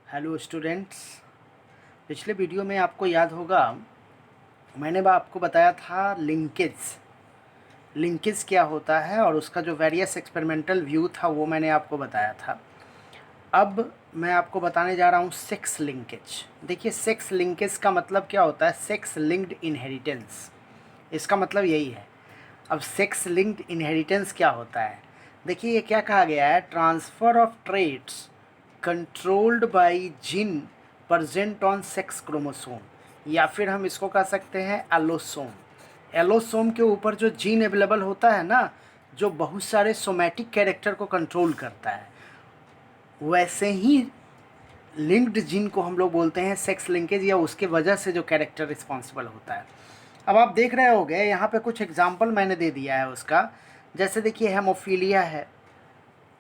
Hello students. पिछले video में आपको याद होगा मैंने आपको बताया था लिंकेज क्या होता है और उसका जो वेरियस एक्सपेरिमेंटल व्यू था वो मैंने आपको बताया था। अब मैं आपको बताने जा रहा हूँ सेक्स लिंकेज। देखिए, सेक्स लिंकेज का मतलब क्या होता है? सेक्स लिंक्ड इनहेरिटेंस, इसका मतलब यही है। अब सेक्स लिंक्ड इनहेरिटेंस क्या होता है? देखिए, ये क्या कहा गया है, transfer of traits controlled by gene present on sex chromosome, या फिर हम इसको कह सकते हैं एलोसोम। एलोसोम के ऊपर जो जीन अवेलेबल होता है ना, जो बहुत सारे सोमैटिक कैरेक्टर को कंट्रोल करता है, वैसे ही लिंक्ड जीन को हम लोग बोलते हैं सेक्स लिंकेज, या उसके वजह से जो कैरेक्टर रिस्पॉन्सिबल होता है। अब आप देख रहे होंगे यहाँ पे कुछ एग्जाम्पल मैंने दे दिया है उसका। जैसे देखिए, हेमोफीलिया है।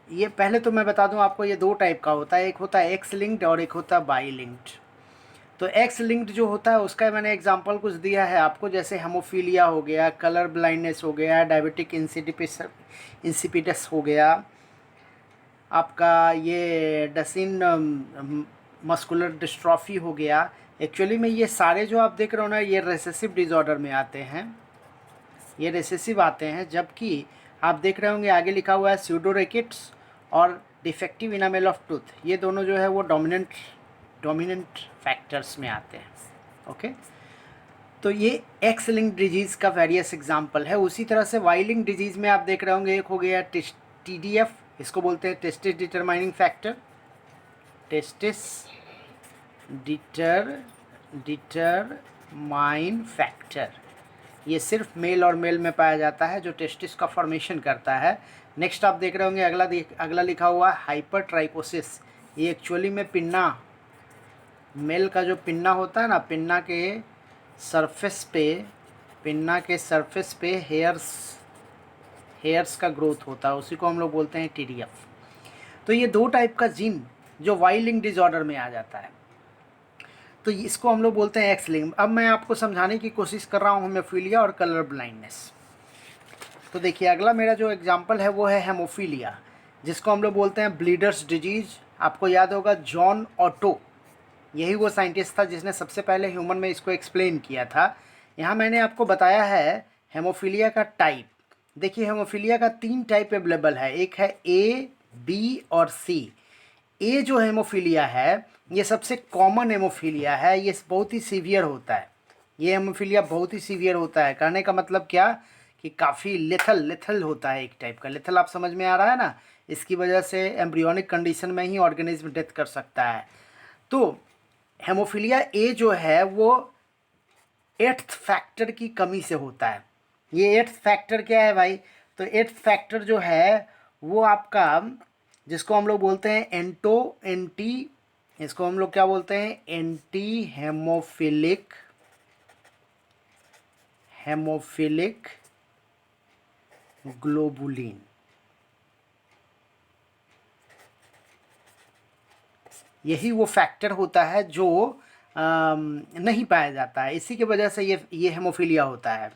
ये पहले तो मैं बता दूं आपको, ये दो टाइप का होता है, एक होता है एक्स लिंक्ड और एक होता है बाई लिंक्ड। तो एक्स लिंक्ड जो होता है उसका मैंने एग्जांपल कुछ दिया है आपको, जैसे हेमोफीलिया हो गया, कलर ब्लाइंडनेस हो गया, डायबिटिक इंसिपिटस हो गया, आपका ये डसिन मस्कुलर डिस्ट्रॉफी हो गया। एक्चुअली में ये सारे जो आप देख रहे हो ना, ये रेसेसिव डिसऑर्डर में आते हैं, ये रेसेसिव आते हैं। जबकि आप देख रहे होंगे आगे लिखा हुआ है स्यूडोरेकिट्स और डिफेक्टिव इनामेल ऑफ टूथ, ये दोनों जो है वो डोमिनेंट फैक्टर्स में आते हैं। ओके, तो ये एक्स लिंक डिजीज़ का वेरियस एग्जांपल है। उसी तरह से वाई लिंक डिजीज़ में आप देख रहे होंगे, एक हो गया TDF, इसको बोलते हैं testis determining factor, testis determine factor. ये सिर्फ मेल और मेल में पाया जाता है, जो टेस्टिस का फॉर्मेशन करता है। नेक्स्ट आप देख रहे होंगे अगला लिखा हुआ है हाइपर ट्राइकोसिस। ये एक्चुअली में पिन्ना, मेल का जो पिन्ना होता है ना, पिन्ना के सरफेस पे हेयर्स का ग्रोथ होता है, उसी को हम लोग बोलते हैं TDF। तो ये दो टाइप का जीन जो वाई लिंक डिसऑर्डर में आ जाता है, तो इसको हम लोग बोलते हैं एक्स लिंक। अब मैं आपको समझाने की कोशिश कर रहा हूँ हेमोफीलिया और कलर ब्लाइंडनेस। तो देखिए, अगला मेरा जो एग्जांपल है वो है हेमोफीलिया, जिसको हम लोग बोलते हैं ब्लीडर्स डिजीज। आपको याद होगा जॉन ऑटो, यही वो साइंटिस्ट था जिसने सबसे पहले ह्यूमन में इसको एक्सप्लेन किया था। यहाँ मैंने आपको बताया है हेमोफीलिया का टाइप। देखिए, हेमोफीलिया का 3 टाइप अवेलेबल है, एक है A, B और C। ए जो हेमोफीलिया है ये सबसे कॉमन हेमोफीलिया है, ये बहुत ही सीवियर होता है। ये हेमोफीलिया बहुत ही सीवियर होता है, कहने का मतलब क्या कि काफ़ी लेथल होता है, एक टाइप का लेथल। आप समझ में आ रहा है ना? इसकी वजह से एम्ब्रियोनिक कंडीशन में ही ऑर्गेनिज्म डेथ कर सकता है। तो हेमोफीलिया ए जो है वो 8th फैक्टर की कमी से होता है। ये 8th फैक्टर क्या है भाई? तो 8th फैक्टर जो है वो आपका, जिसको हम लोग बोलते हैं इसको हम लोग क्या बोलते हैं, हेमोफिलिक ग्लोबुलिन। यही वो फैक्टर होता है जो नहीं पाया जाता है, इसी की वजह से ये हेमोफीलिया होता है।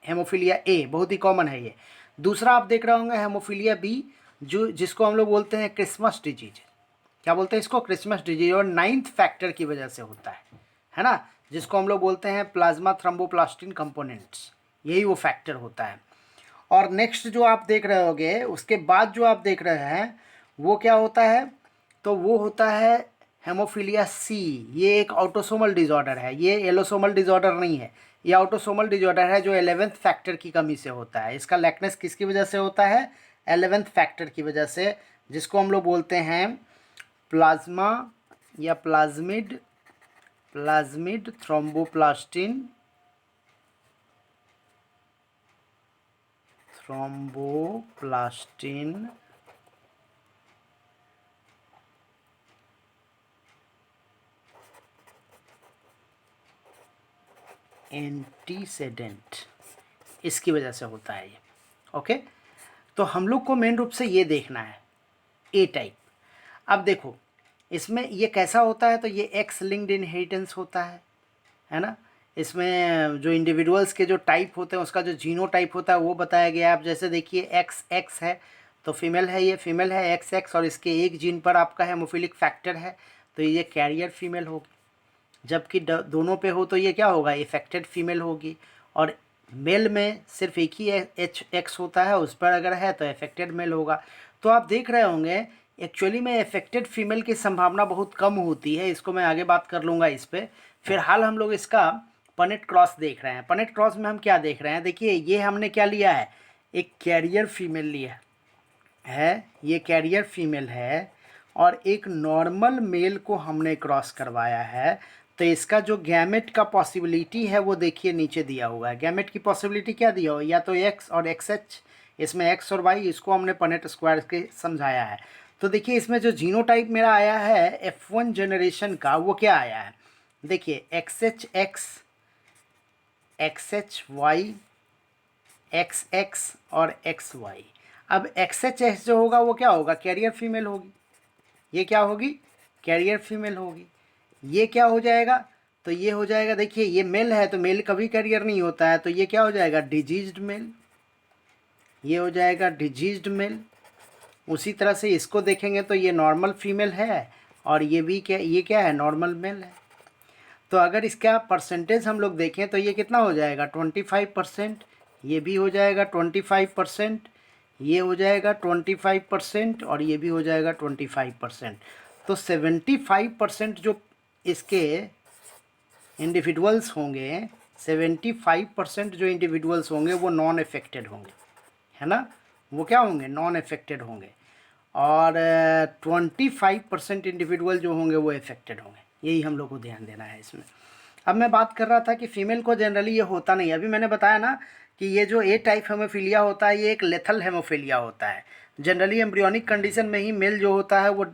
हेमोफीलिया ए बहुत ही कॉमन है ये। दूसरा आप देख रहे होंगे हेमोफीलिया बी, जिसको हम लोग बोलते हैं क्रिसमस डिजीज। क्या बोलते हैं इसको? क्रिसमस डिजीज, और 9th फैक्टर की वजह से होता है ना, जिसको हम लोग बोलते हैं प्लाज्मा थ्रोम्बोप्लास्टिन कंपोनेंट्स। यही वो फैक्टर होता है। और नेक्स्ट जो आप देख रहे होगे, उसके बाद जो आप देख रहे हैं वो क्या होता है? तो वो होता है हेमोफीलिया सी। ये एक ऑटोसोमल डिसऑर्डर है, ये एलोसोमल डिसऑर्डर नहीं है। ये ऑटोसोमल डिसऑर्डर है जो 11th फैक्टर की कमी से होता है। इसका लैकनेस किसकी वजह से होता है? 11th फैक्टर की वजह से, जिसको हम लोग बोलते हैं प्लाज्मा या प्लाज्मिड थ्रोम्बोप्लास्टिन एंटीसेडेंट, इसकी वजह से होता है ये। ओके, तो हम लोग को मेन रूप से ये देखना है ए टाइप। अब देखो इसमें ये कैसा होता है, तो ये एक्स लिंक्ड इनहेरिटेंस होता है ना। इसमें जो इंडिविजुअल्स के जो टाइप होते हैं उसका जो जीनो टाइप होता है वो बताया गया है। आप जैसे देखिए एक्स एक्स है तो फीमेल है, ये फीमेल है XX, और इसके एक जीन पर आपका हेमोफिलिक फैक्टर है। तो ये कैरियर फीमेल होगी, जबकि दोनों पे हो तो ये क्या होगा, इफेक्टेड फीमेल होगी। और मेल में सिर्फ एक ही एच एक्स होता है, उस पर अगर है तो इफेक्टेड मेल होगा। तो आप देख रहे होंगे एक्चुअली में इफेक्टेड फीमेल की संभावना बहुत कम होती है, इसको मैं आगे बात कर लूँगा इस पर। फिलहाल हम लोग इसका पनेट क्रॉस देख रहे हैं। पनेट क्रॉस में हम क्या देख रहे हैं, देखिए ये हमने क्या लिया है, एक कैरियर फीमेल लिया है, ये कैरियर फीमेल है, और एक नॉर्मल मेल को हमने क्रॉस करवाया है। तो इसका जो गैमेट का पॉसिबिलिटी है वो देखिए नीचे दिया हुआ है। गैमेट की पॉसिबिलिटी क्या दिया हुआ है, या तो एक्स और एक्स एच, इसमें एक्स और वाई, इसको हमने पनेट स्क्वायर के समझाया है। तो देखिए इसमें जो जीनोटाइप मेरा आया है F1 जनरेशन का, वो क्या आया है, देखिए x h x, x h y, x x और एक्स वाई। अब एक्स एच एक्स जो होगा वो क्या होगा, कैरियर फीमेल होगी, ये क्या होगी, कैरियर फीमेल होगी। ये क्या हो जाएगा, तो ये हो जाएगा, देखिए ये मेल है तो मेल कभी कैरियर नहीं होता है, तो ये क्या हो जाएगा, डिजीज्ड मेल, ये हो जाएगा डिजीज्ड मेल। उसी तरह से इसको देखेंगे तो ये नॉर्मल फीमेल है, और ये भी क्या, ये क्या है, नॉर्मल मेल है। तो अगर इसका परसेंटेज हम लोग देखें तो ये कितना हो जाएगा, 25%, ये भी हो जाएगा 25%, ये हो जाएगा 25%, और ये भी हो जाएगा 25%। तो 75% जो इसके इंडिविजुअल्स होंगे, 75% जो इंडिविजुअल्स होंगे वो नॉन अफेक्टेड होंगे, है ना, वो क्या होंगे, नॉन अफेक्टेड होंगे। और 25% इंडिविजुअल जो होंगे वो अफेक्टेड होंगे। यही हम लोग को ध्यान देना है इसमें। अब मैं बात कर रहा था कि फीमेल को जनरली ये होता नहीं है। अभी मैंने बताया ना कि ये जो ए टाइप हेमोफीलिया होता है ये एक लेथल हेमोफीलिया होता है। जनरली एम्ब्रियोनिक कंडीशन में ही मेल जो होता है वो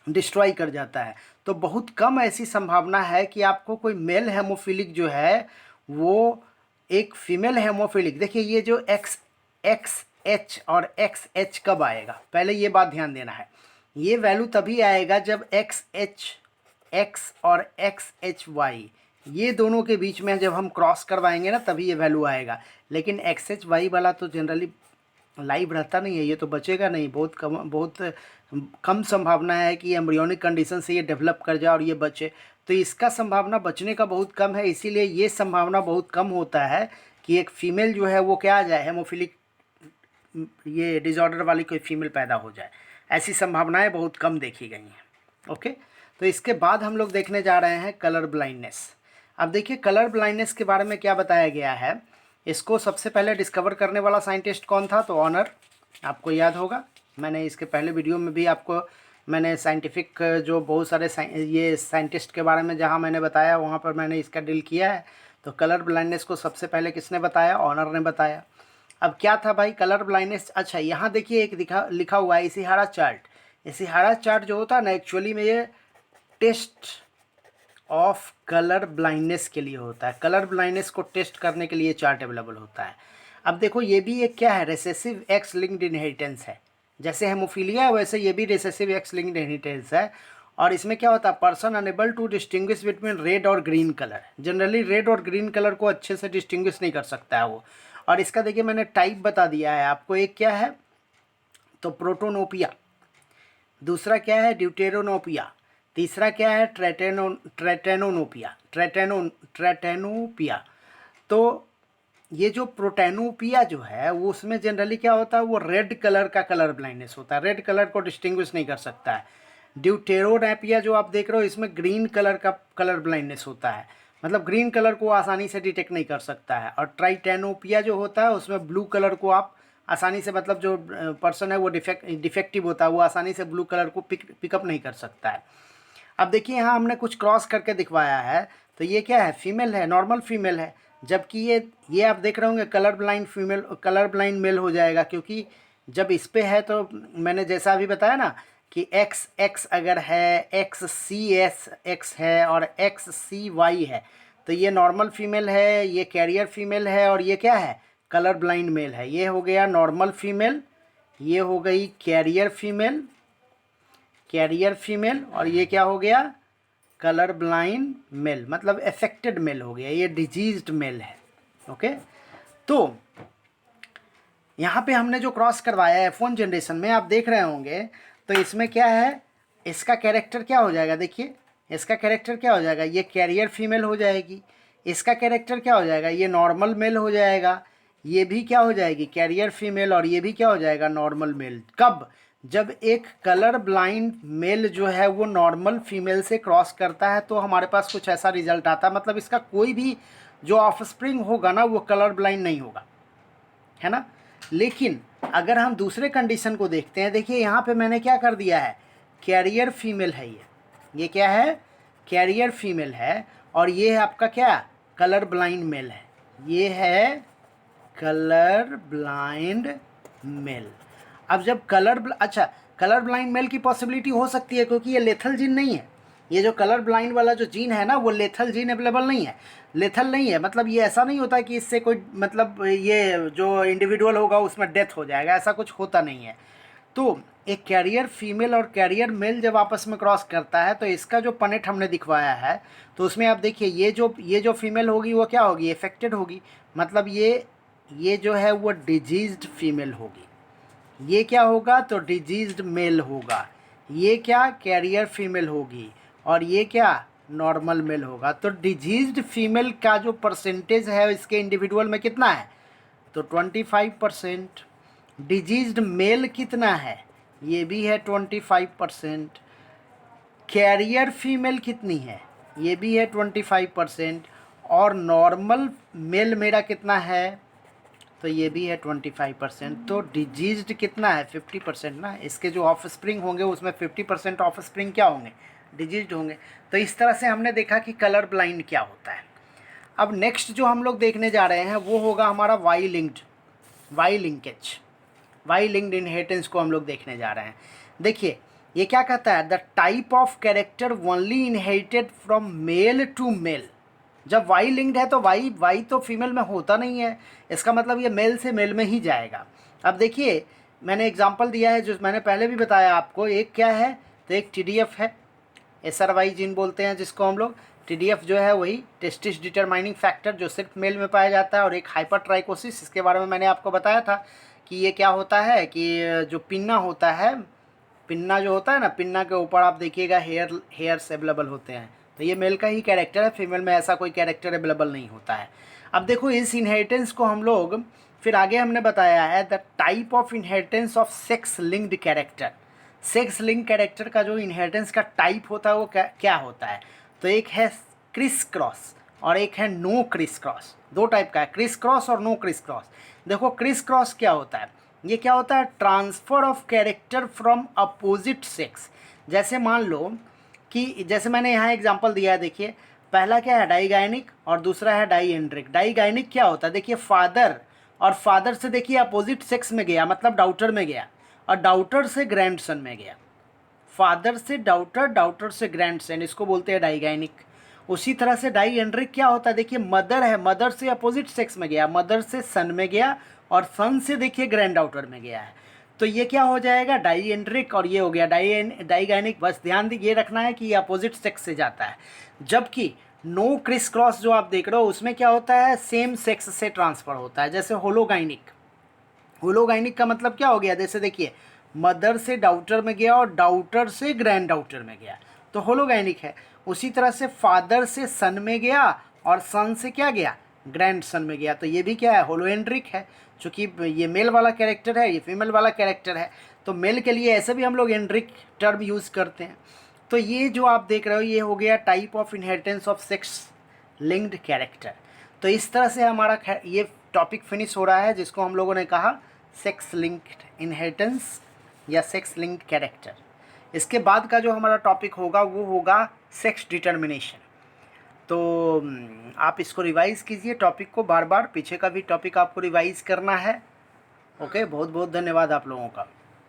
डिस्ट्रॉय कर जाता है। तो बहुत कम ऐसी संभावना है कि आपको कोई मेल हेमोफिलिक जो है वो एक फीमेल हेमोफिलिक, देखिए ये जो एक्स एक्स एच और एक्स एच कब आएगा, पहले ये बात ध्यान देना है। ये वैल्यू तभी आएगा जब एक्स एच एक्स और एक्स एच वाई ये दोनों के बीच में जब हम क्रॉस करवाएंगे ना तभी ये वैल्यू आएगा। लेकिन एक्स एच वाई वाला तो जनरली लाइव रहता नहीं है, ये तो बचेगा नहीं, बहुत कम संभावना है कि एम्ब्रियोनिक कंडीशन से ये डेवलप कर जाए और ये बचे। तो इसका संभावना बचने का बहुत कम है, इसीलिए ये संभावना बहुत कम होता है कि एक फीमेल जो है वो क्या आ जाए, हेमोफिलिक ये डिजॉर्डर वाली कोई फीमेल पैदा हो जाए। ऐसी संभावनाएं बहुत कम देखी गई हैं। ओके, तो इसके बाद हम लोग देखने जा रहे हैं कलर ब्लाइंडनेस। अब देखिए कलर ब्लाइंडनेस के बारे में क्या बताया गया है। इसको सबसे पहले डिस्कवर करने वाला साइंटिस्ट कौन था, तो ऑनर, आपको याद होगा, मैंने इसके पहले वीडियो में भी आपको मैंने साइंटिफिक जो बहुत सारे ये साइंटिस्ट के बारे में जहाँ मैंने बताया वहाँ पर मैंने इसका डील किया है। तो कलर ब्लाइंडनेस को सबसे पहले किसने बताया, ऑनर ने बताया। अब क्या था भाई कलर ब्लाइंडनेस, अच्छा यहाँ देखिए एक लिखा हुआ है इशिहारा चार्ट। इशिहारा चार्ट जो होता है ना एक्चुअली में ये टेस्ट ऑफ कलर ब्लाइंडनेस के लिए होता है। कलर ब्लाइंडनेस को टेस्ट करने के लिए चार्ट अवेलेबल होता है। अब देखो ये भी एक क्या है, रिसेसिव एक्स लिंक्ड इनहेरिटेंस है। जैसे हेमोफीलिया है वैसे ये भी रिसेसिव एक्स लिंक्ड इनहेरिटेंस है। और इसमें क्या होता है, person unable to distinguish between red और ग्रीन कलर। जनरली रेड और ग्रीन कलर को अच्छे से डिस्टिंग्विश नहीं कर सकता है वो। और इसका देखिए मैंने टाइप बता दिया है आपको, एक क्या है तो प्रोटोनोपिया, दूसरा क्या है ड्यूटेरोनोपिया, तीसरा क्या है ट्रेटेनोपिया। तो ये जो प्रोटेनोपिया जो है वो उसमें जनरली क्या होता है, वो रेड कलर का कलर ब्लाइंडनेस होता है, रेड कलर को डिस्टिंग्विश नहीं कर सकता है। ड्यूटेरोनोपिया जो आप देख रहे हो इसमें ग्रीन कलर का कलर ब्लाइंडनेस होता है, मतलब ग्रीन कलर को आसानी से डिटेक्ट नहीं कर सकता है। और ट्राइटेनोपिया जो होता है उसमें ब्लू कलर को आप आसानी से, मतलब जो पर्सन है वो डिफेक्टिव होता है, वो आसानी से ब्लू कलर को पिकअप नहीं कर सकता है। अब देखिए यहाँ हमने कुछ क्रॉस करके दिखवाया है, तो ये क्या है, फीमेल है, नॉर्मल फीमेल है। जबकि ये आप देख रहे होंगे colour blind female, colour blind mail हो जाएगा, क्योंकि जब इस पे है तो मैंने जैसा अभी बताया ना कि एक्स एक्स अगर है, एक्स सी एस एक्स है और एक्स सी वाई है, तो ये नॉर्मल फीमेल है, ये कैरियर फीमेल है, और ये क्या है, कलर ब्लाइंड मेल है। ये हो गया नॉर्मल फीमेल, ये हो गई कैरियर फीमेल, कैरियर फीमेल, और ये क्या हो गया, कलर ब्लाइंड मेल, मतलब अफेक्टेड मेल हो गया, ये डिजीज्ड मेल है। ओके, तो यहाँ पे हमने जो क्रॉस करवाया है F1 जनरेशन में आप देख रहे होंगे, तो इसमें क्या है, इसका कैरेक्टर क्या हो जाएगा, देखिए इसका कैरेक्टर क्या हो जाएगा, ये कैरियर फीमेल हो जाएगी। इसका कैरेक्टर क्या हो जाएगा, ये नॉर्मल मेल हो जाएगा। ये भी क्या हो जाएगी, कैरियर फीमेल, और ये भी क्या हो जाएगा, नॉर्मल मेल। कब, जब एक कलर ब्लाइंड मेल जो है वो नॉर्मल फीमेल से क्रॉस करता है तो हमारे पास कुछ ऐसा रिजल्ट आता है। मतलब इसका कोई भी जो ऑफस्प्रिंग होगा ना वो कलर ब्लाइंड नहीं होगा, है ना। लेकिन अगर हम दूसरे कंडीशन को देखते हैं, देखिए यहाँ पे मैंने क्या कर दिया है, कैरियर फीमेल है ये क्या है, कैरियर फीमेल है, और ये है आपका क्या, कलर ब्लाइंड मेल है। ये है कलर ब्लाइंड मेल। अब जब अच्छा, कलर ब्लाइंड मेल की पॉसिबिलिटी हो सकती है क्योंकि ये लेथल जीन नहीं है। ये जो कलर ब्लाइंड वाला जो जीन है ना वो लेथल जीन अवेलेबल नहीं है, लेथल नहीं है। मतलब ये ऐसा नहीं होता कि इससे कोई मतलब ये जो इंडिविजुअल होगा उसमें डेथ हो जाएगा, ऐसा कुछ होता नहीं है। तो एक कैरियर फीमेल और कैरियर मेल जब आपस में क्रॉस करता है तो इसका जो पनेट हमने दिखवाया है तो उसमें आप देखिए ये जो फीमेल होगी वो क्या होगी, इफेक्टेड होगी। मतलब ये जो है वो डिजीज्ड फीमेल होगी। ये क्या होगा, तो डिजीज्ड मेल होगा। ये क्या, कैरियर फीमेल होगी, और ये क्या, नॉर्मल मेल होगा। तो डिजीज्ड फीमेल का जो परसेंटेज है इसके इंडिविजुअल में कितना है, तो 25%। डिजीज्ड मेल कितना है, ये भी है 25%। कैरियर फीमेल कितनी है, ये भी है 25%। और नॉर्मल मेल मेरा कितना है, तो ये भी है 25%। तो डिजीज्ड कितना है, 50% ना। इसके जो ऑफ स्प्रिंग होंगे उसमें 50% ऑफ स्प्रिंग क्या होंगे, डिजीज्ड होंगे। तो इस तरह से हमने देखा कि कलर ब्लाइंड क्या होता है। अब नेक्स्ट जो हम लोग देखने जा रहे हैं वो होगा हमारा Y linkage, Y linked inheritance को हम लोग देखने जा रहे हैं। देखिए ये क्या कहता है, the type of character only inherited from male to male. जब वाई लिंक्ड है तो वाई तो फीमेल में होता नहीं है, इसका मतलब ये मेल से मेल में ही जाएगा। अब देखिए मैंने एग्जांपल दिया है जो मैंने पहले भी बताया आपको। एक क्या है, तो एक TDF है, SRY जीन बोलते हैं जिसको हम लोग। TDF जो है वही टेस्टिस डिटरमाइनिंग फैक्टर जो सिर्फ मेल में पाया जाता है। और एक हाइपरट्राइकोसिस, इसके बारे में मैंने आपको बताया था कि ये क्या होता है कि जो पिन्ना होता है, पिन्ना जो होता है ना, पिन्ना के ऊपर आप देखिएगा हेयर्स अवेलेबल होते हैं। तो ये मेल का ही कैरेक्टर है, फीमेल में ऐसा कोई कैरेक्टर अवेलेबल नहीं होता है। अब देखो इस इनहेरिटेंस को हम लोग फिर आगे हमने बताया है the type of inheritance of sex linked character. Sex link character का जो इनहेरिटेंस का टाइप होता है वो क्या होता है, तो एक है क्रिस क्रॉस और एक है नो क्रिस क्रॉस। दो टाइप का है, क्रिस क्रॉस और नो क्रिस क्रॉस। देखो क्रिस क्रॉस क्या होता है, ये क्या होता है, transfer of character from opposite sex. जैसे मान लो कि जैसे मैंने यहाँ एग्जांपल दिया है, देखिए पहला क्या है डाइगाइनिक और दूसरा है डाइएंड्रिक। डाइगाइनिक क्या होता है, देखिए फादर और फादर से देखिए अपोजिट सेक्स में गया, मतलब डाउटर में गया, और डाउटर से ग्रैंडसन में गया। फादर से डाउटर, डाउटर से ग्रैंडसन, इसको बोलते हैं डाइगाइनिक। उसी तरह से डाइएंड्रिक क्या होता है, देखिए मदर है, मदर से अपोजिट सेक्स में गया, मदर से सन में गया, और सन से देखिए ग्रैंड डाउटर में गया है। तो ये क्या हो जाएगा डाइएंड्रिक, और ये हो गया डाइगाइनिक। बस ध्यान ये रखना है कि ये अपोजिट सेक्स से जाता है। जबकि नो क्रिस क्रॉस जो आप देख रहे हो उसमें क्या होता है, सेम सेक्स से ट्रांसफ़र होता है। जैसे होलोगाइनिक, होलोगाइनिक का मतलब क्या हो गया, जैसे देखिए मदर से डाउटर में गया और डाउटर से ग्रैंड डाउटर में गया, तो होलोगाइनिक है। उसी तरह से फादर से सन में गया और सन से क्या गया, ग्रैंड सन में गया, तो ये भी क्या है, होलोएंड्रिक है। चूँकि ये मेल वाला कैरेक्टर है, ये फीमेल वाला कैरेक्टर है, तो मेल के लिए ऐसे भी हम लोग एंड्रिक टर्म यूज़ करते हैं। तो ये जो आप देख रहे हो ये हो गया type of inheritance of sex linked character. तो इस तरह से हमारा ये टॉपिक फिनिश हो रहा है जिसको हम लोगों ने कहा सेक्स लिंक्ड इनहेरिटेंस या सेक्स लिंक्ड कैरेक्टर। इसके बाद का जो हमारा टॉपिक होगा वो होगा सेक्स डिटर्मिनेशन। तो आप इसको रिवाइज़ कीजिए टॉपिक को बार बार, पीछे का भी टॉपिक आपको रिवाइज़ करना है। ओके, बहुत बहुत धन्यवाद आप लोगों का।